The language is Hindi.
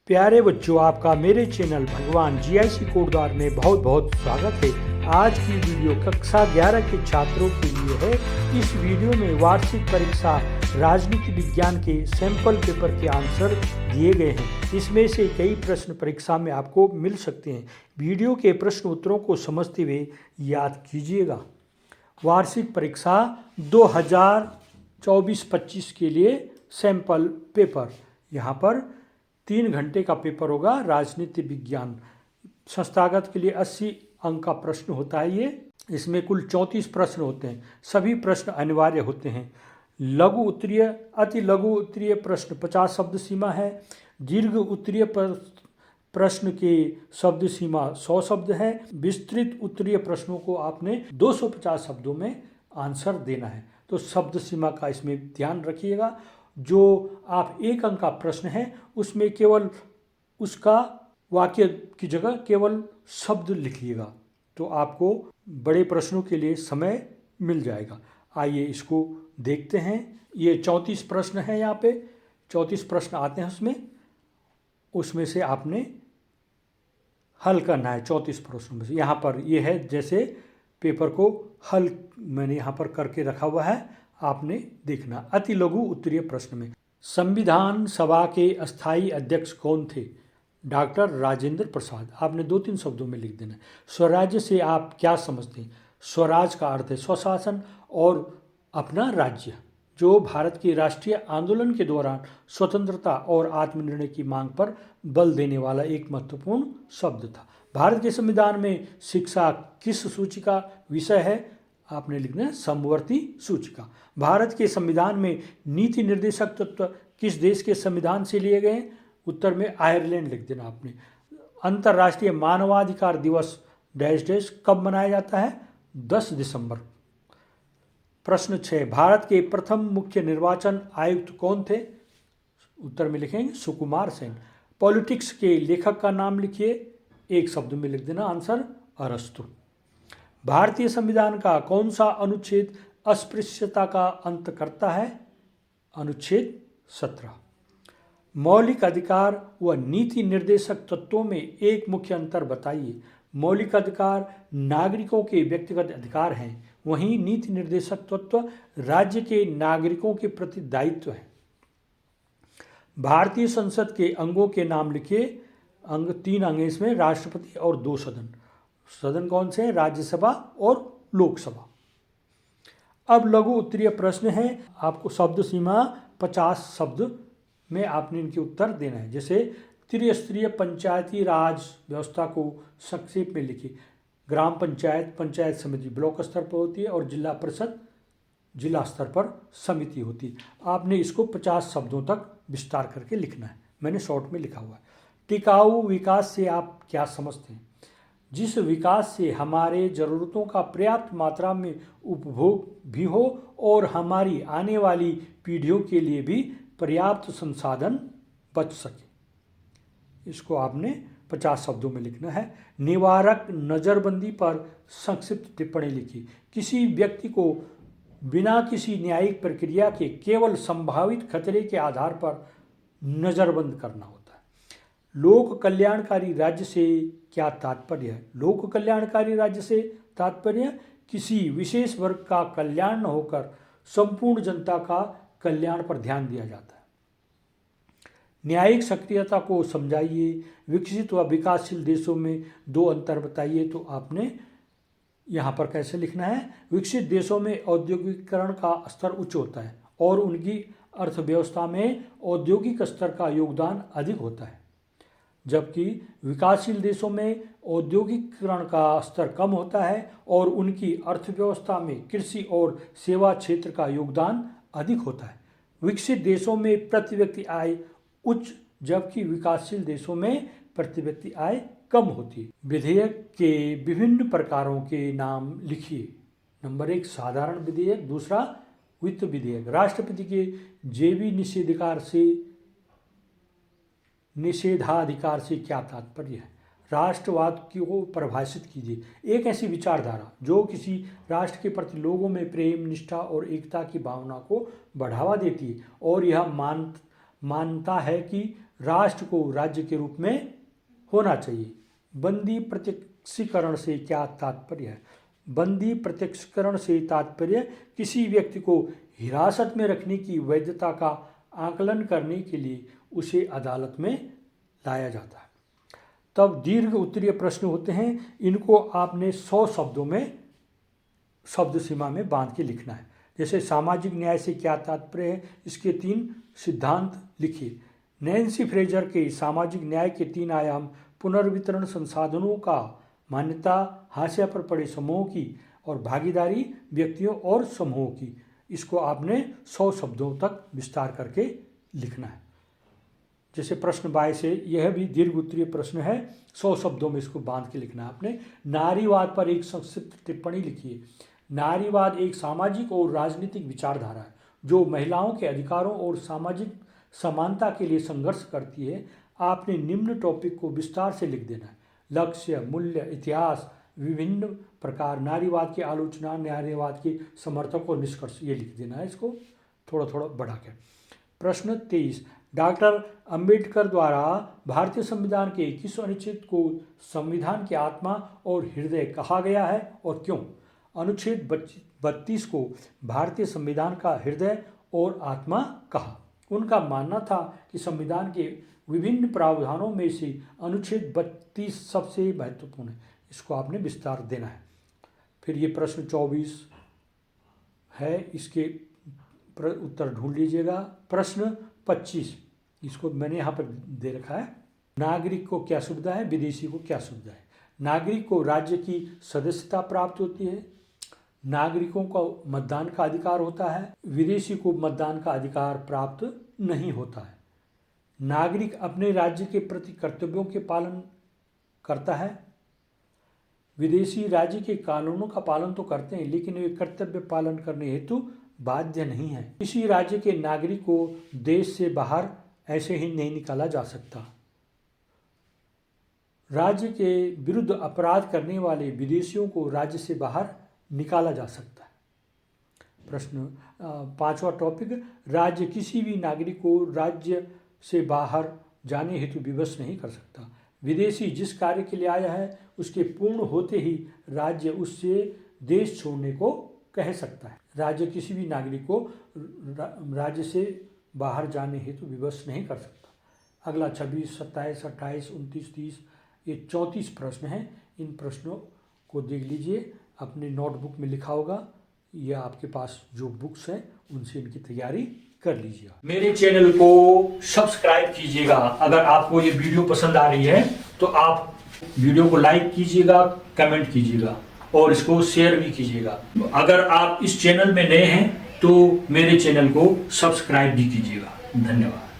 प्यारे बच्चों, आपका मेरे चैनल भगवान जीआईसी कोटद्वार में बहुत बहुत स्वागत है। आज की वीडियो कक्षा 11 के छात्रों के लिए है। इस वीडियो में वार्षिक परीक्षा राजनीति विज्ञान के सैंपल पेपर के आंसर दिए गए हैं। इसमें से कई प्रश्न परीक्षा में आपको मिल सकते हैं। वीडियो के प्रश्न उत्तरों को समझते हुए याद कीजिएगा। वार्षिक परीक्षा 2024-25 के लिए सैंपल पेपर, यहाँ पर 3 घंटे का पेपर होगा। राजनीति विज्ञान संस्थागत के लिए 80 अंक का प्रश्न होता है। ये इसमें कुल 34 प्रश्न होते हैं। सभी प्रश्न अनिवार्य होते हैं। लघु उत्तरीय, अति लघु उत्तरीय प्रश्न 50 शब्द सीमा है। दीर्घ उत्तरीय प्रश्न के शब्द सीमा 100 शब्द है। विस्तृत उत्तरीय प्रश्नों को आपने 250 शब्दों में आंसर देना है। तो शब्द सीमा का इसमें ध्यान रखिएगा। जो आप 1 अंक का प्रश्न है उसमें केवल उसका वाक्य की जगह केवल शब्द लिखिएगा, तो आपको बड़े प्रश्नों के लिए समय मिल जाएगा। आइए इसको देखते हैं। ये 34 प्रश्न हैं। यहाँ पे 34 प्रश्न आते हैं। उसमें से आपने हल करना है 34 प्रश्नों में से। यहाँ पर ये है, जैसे पेपर को हल मैंने यहाँ पर करके रखा हुआ है, आपने देखना। अति लघु उत्तरीय प्रश्न में संविधान सभा के अस्थायी अध्यक्ष कौन थे? डॉक्टर राजेंद्र प्रसाद। आपने 2-3 शब्दों में लिख देना है। स्वराज्य से आप क्या समझते हैं? स्वराज का अर्थ है स्वशासन और अपना राज्य, जो भारत के राष्ट्रीय आंदोलन के दौरान स्वतंत्रता और आत्मनिर्णय की मांग पर बल देने वाला एक महत्वपूर्ण शब्द था। भारत के संविधान में शिक्षा किस सूची का विषय है? आपने लिखना है समवर्ती सूचिका। भारत के संविधान में नीति निर्देशक तत्व किस देश के संविधान से लिए गए? उत्तर में आयरलैंड लिख देना आपने। अंतर्राष्ट्रीय मानवाधिकार दिवस डैश डैश कब मनाया जाता है? 10 दिसंबर। प्रश्न 6, भारत के प्रथम मुख्य निर्वाचन आयुक्त कौन थे? उत्तर में लिखेंगे सुकुमार सेन। पॉलिटिक्स के लेखक का नाम लिखिए, 1 शब्द में लिख देना आंसर अरस्तु। भारतीय संविधान का कौन सा अनुच्छेद अस्पृश्यता का अंत करता है? अनुच्छेद 17। मौलिक अधिकार व नीति निर्देशक तत्वों में एक मुख्य अंतर बताइए। मौलिक अधिकार नागरिकों के व्यक्तिगत अधिकार हैं, वहीं नीति निर्देशक तत्व राज्य के नागरिकों के प्रति दायित्व है। भारतीय संसद के अंगों के नाम लिखिए। 3 अंग हैं इसमें, राष्ट्रपति और 2 सदन। सदन कौन से हैं? राज्यसभा और लोकसभा। अब लघु उत्तरीय प्रश्न है। आपको शब्द सीमा 50 शब्द में आपने इनके उत्तर देना है। जैसे त्रिस्तरीय पंचायती राज व्यवस्था को संक्षेप में लिखिए। ग्राम पंचायत, पंचायत समिति ब्लॉक स्तर पर होती है और जिला परिषद जिला स्तर पर समिति होती है। आपने इसको 50 शब्दों तक विस्तार करके लिखना है। मैंने शॉर्ट में लिखा हुआ है। टिकाऊ विकास से आप क्या समझते हैं? जिस विकास से हमारे ज़रूरतों का पर्याप्त मात्रा में उपभोग भी हो और हमारी आने वाली पीढ़ियों के लिए भी पर्याप्त संसाधन बच सके। इसको आपने 50 शब्दों में लिखना है। निवारक नज़रबंदी पर संक्षिप्त टिप्पणी लिखी। किसी व्यक्ति को बिना किसी न्यायिक प्रक्रिया के केवल संभावित खतरे के आधार पर नज़रबंद करना होता है। लोक कल्याणकारी राज्य से क्या तात्पर्य है? लोक कल्याणकारी राज्य से तात्पर्य किसी विशेष वर्ग का कल्याण न होकर संपूर्ण जनता का कल्याण पर ध्यान दिया जाता है। न्यायिक सक्रियता को समझाइए। विकसित व विकासशील देशों में 2 अंतर बताइए। तो आपने यहाँ पर कैसे लिखना है? विकसित देशों में औद्योगिकीकरण का स्तर उच्च होता है और उनकी अर्थव्यवस्था में औद्योगिक स्तर का योगदान अधिक होता है, जबकि विकासशील देशों में औद्योगिकीकरण का स्तर कम होता है और उनकी अर्थव्यवस्था में कृषि और सेवा क्षेत्र का योगदान अधिक होता है। विकसित देशों में प्रति व्यक्ति आय उच्च, जबकि विकासशील देशों में प्रति व्यक्ति आय कम होती है। विधेयक के विभिन्न प्रकारों के नाम लिखिए। नंबर 1 साधारण विधेयक, दूसरा वित्त विधेयक। राष्ट्रपति के जैवी निषेधाधिकार से क्या तात्पर्य है? राष्ट्रवाद को परिभाषित कीजिए। एक ऐसी विचारधारा जो किसी राष्ट्र के प्रति लोगों में प्रेम, निष्ठा और एकता की भावना को बढ़ावा देती है और यह मानता है कि राष्ट्र को राज्य के रूप में होना चाहिए। बंदी प्रत्यक्षीकरण से क्या तात्पर्य है? बंदी प्रत्यक्षीकरण से तात्पर्य किसी व्यक्ति को हिरासत में रखने की वैधता का आकलन करने के लिए उसे अदालत में लाया जाता है। तब दीर्घ उत्तरीय प्रश्न होते हैं, इनको आपने 100 शब्दों में शब्द सीमा में बांध के लिखना है। जैसे सामाजिक न्याय से क्या तात्पर्य है, इसके 3 सिद्धांत लिखिए। नैन्सी फ्रेजर के सामाजिक न्याय के 3 आयाम पुनर्वितरण संसाधनों का, मान्यता हाशिया पर पड़े समूहों की और भागीदारी व्यक्तियों और समूहों की, इसको आपने 100 शब्दों तक विस्तार करके लिखना है। जैसे प्रश्न 22 है, यह भी दीर्घ उत्तरीय प्रश्न है, 100 शब्दों में इसको बांध के लिखना है आपने। नारीवाद पर एक संक्षिप्त टिप्पणी लिखिए। नारीवाद एक सामाजिक और राजनीतिक विचारधारा है जो महिलाओं के अधिकारों और सामाजिक समानता के लिए संघर्ष करती है। आपने निम्न टॉपिक को विस्तार से लिख देना है। लक्ष्य, मूल्य, इतिहास, विभिन्न प्रकार, नारीवाद की आलोचना, नारीवाद के समर्थक और निष्कर्ष, ये लिख देना है इसको थोड़ा थोड़ा बढ़ा के। प्रश्न 23, डॉक्टर अंबेडकर द्वारा भारतीय संविधान के किस अनुच्छेद को संविधान की आत्मा और हृदय कहा गया है और क्यों? अनुच्छेद 32 को भारतीय संविधान का हृदय और आत्मा कहा। उनका मानना था कि संविधान के विभिन्न प्रावधानों में से अनुच्छेद 32 सबसे महत्वपूर्ण है। इसको आपने विस्तार देना है। फिर ये प्रश्न 24 है, इसके उत्तर ढूंढ लीजिएगा। प्रश्न 25, इसको मैंने यहाँ पर दे रखा है। नागरिक को क्या सुविधा है, विदेशी को क्या सुविधा है? नागरिक को राज्य की सदस्यता प्राप्त होती है, नागरिकों को मतदान का अधिकार होता है, विदेशी को मतदान का अधिकार प्राप्त नहीं होता है। नागरिक अपने राज्य के प्रति कर्तव्यों के पालन करता है, विदेशी राज्य के कानूनों का पालन तो करते हैं लेकिन वे कर्तव्य पालन करने हेतु बाध्य नहीं है। किसी राज्य के नागरिक को देश से बाहर ऐसे ही नहीं निकाला जा सकता। राज्य के विरुद्ध अपराध करने वाले विदेशियों को राज्य से बाहर निकाला जा सकता है। प्रश्न 5वां टॉपिक, राज्य किसी भी नागरिक को राज्य से बाहर जाने हेतु विवश नहीं कर सकता। विदेशी जिस कार्य के लिए आया है उसके पूर्ण होते ही राज्य उससे देश छोड़ने को कह सकता है। राज्य किसी भी नागरिक को राज्य से बाहर जाने हेतु विवश नहीं कर सकता। अगला 26, 27, 28, 29, 30, ये 34 प्रश्न हैं। इन प्रश्नों को देख लीजिए, अपने नोटबुक में लिखा होगा या आपके पास जो बुक्स हैं उनसे इनकी तैयारी कर लीजिएगा। मेरे चैनल को सब्सक्राइब कीजिएगा। अगर आपको ये वीडियो पसंद आ रही है तो आप वीडियो को लाइक कीजिएगा, कमेंट कीजिएगा और इसको शेयर भी कीजिएगा। अगर आप इस चैनल में नए हैं तो मेरे चैनल को सब्सक्राइब भी कीजिएगा। धन्यवाद।